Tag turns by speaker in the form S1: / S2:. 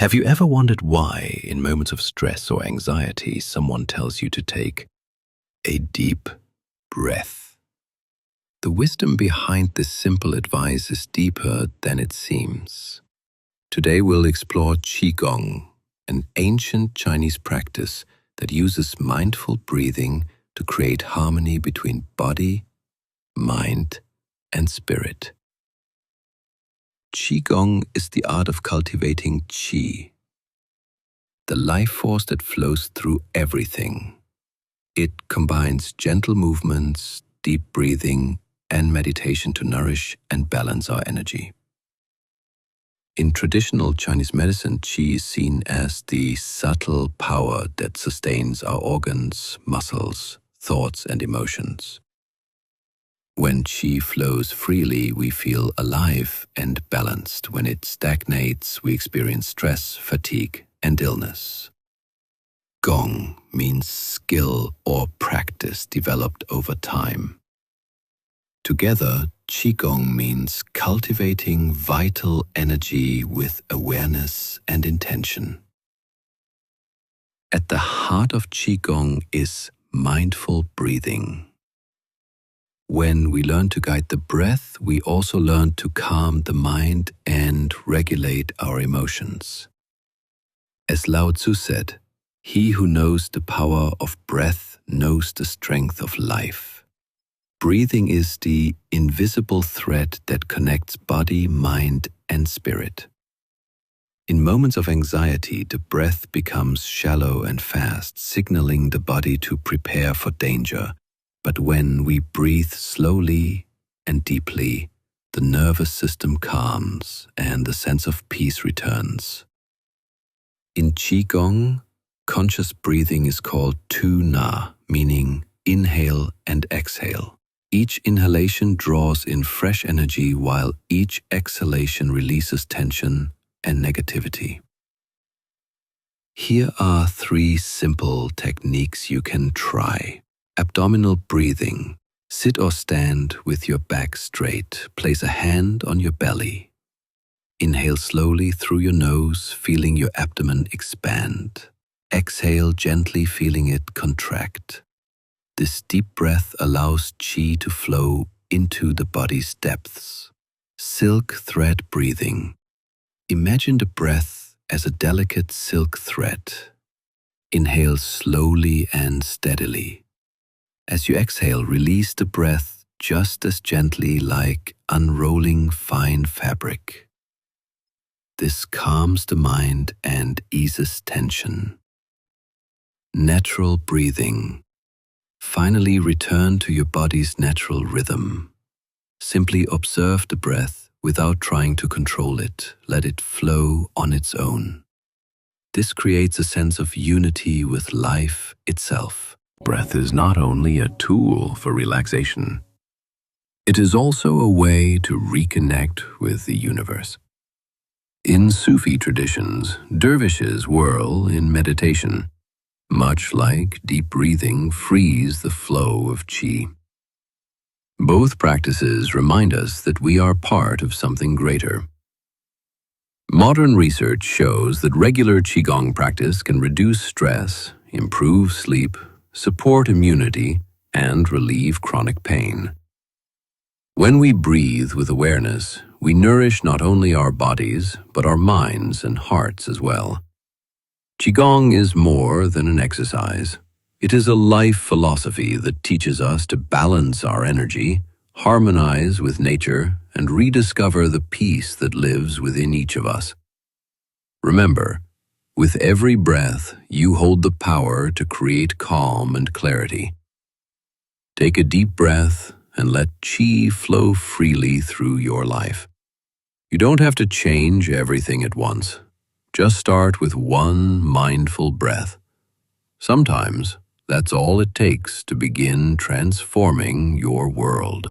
S1: Have you ever wondered why, in moments of stress or anxiety, someone tells you to take a deep breath? The wisdom behind this simple advice is deeper than it seems. Today we'll explore Qigong, an ancient Chinese practice that uses mindful breathing to create harmony between body, mind, and spirit. Qigong is the art of cultivating qi, the life force that flows through everything. It combines gentle movements, deep breathing, and meditation to nourish and balance our energy. In traditional Chinese medicine, qi is seen as the subtle power that sustains our organs, muscles, thoughts, and emotions. When qi flows freely, we feel alive and balanced. When it stagnates, we experience stress, fatigue, and illness. Gong means skill or practice developed over time. Together, Qigong means cultivating vital energy with awareness and intention. At the heart of Qigong is mindful breathing. When we learn to guide the breath, we also learn to calm the mind and regulate our emotions. As Lao Tzu said, "He who knows the power of breath knows the strength of life." Breathing is the invisible thread that connects body, mind, and spirit. In moments of anxiety, the breath becomes shallow and fast, signaling the body to prepare for danger. But when we breathe slowly and deeply, the nervous system calms and the sense of peace returns. In Qigong, conscious breathing is called tu na, meaning inhale and exhale. Each inhalation draws in fresh energy while each exhalation releases tension and negativity. Here are 3 simple techniques you can try. Abdominal breathing. Sit or stand with your back straight. Place a hand on your belly. Inhale slowly through your nose, feeling your abdomen expand. Exhale gently, feeling it contract. This deep breath allows qi to flow into the body's depths. Silk thread breathing. Imagine the breath as a delicate silk thread. Inhale slowly and steadily. As you exhale, release the breath just as gently, like unrolling fine fabric. This calms the mind and eases tension. Natural breathing. Finally, return to your body's natural rhythm. Simply observe the breath without trying to control it. Let it flow on its own. This creates a sense of unity with life itself.
S2: Breath is not only a tool for relaxation, it is also a way to reconnect with the universe. In Sufi traditions, dervishes whirl in meditation. Much like deep breathing frees the flow of qi. Both practices remind us that we are part of something greater. Modern research shows that regular Qigong practice can reduce stress, improve sleep, support immunity, and relieve chronic pain. When we breathe with awareness, we nourish not only our bodies, but our minds and hearts as well. Qigong is more than an exercise. It is a life philosophy that teaches us to balance our energy, harmonize with nature, and rediscover the peace that lives within each of us. Remember, with every breath, you hold the power to create calm and clarity. Take a deep breath and let qi flow freely through your life. You don't have to change everything at once. Just start with one mindful breath. Sometimes, that's all it takes to begin transforming your world.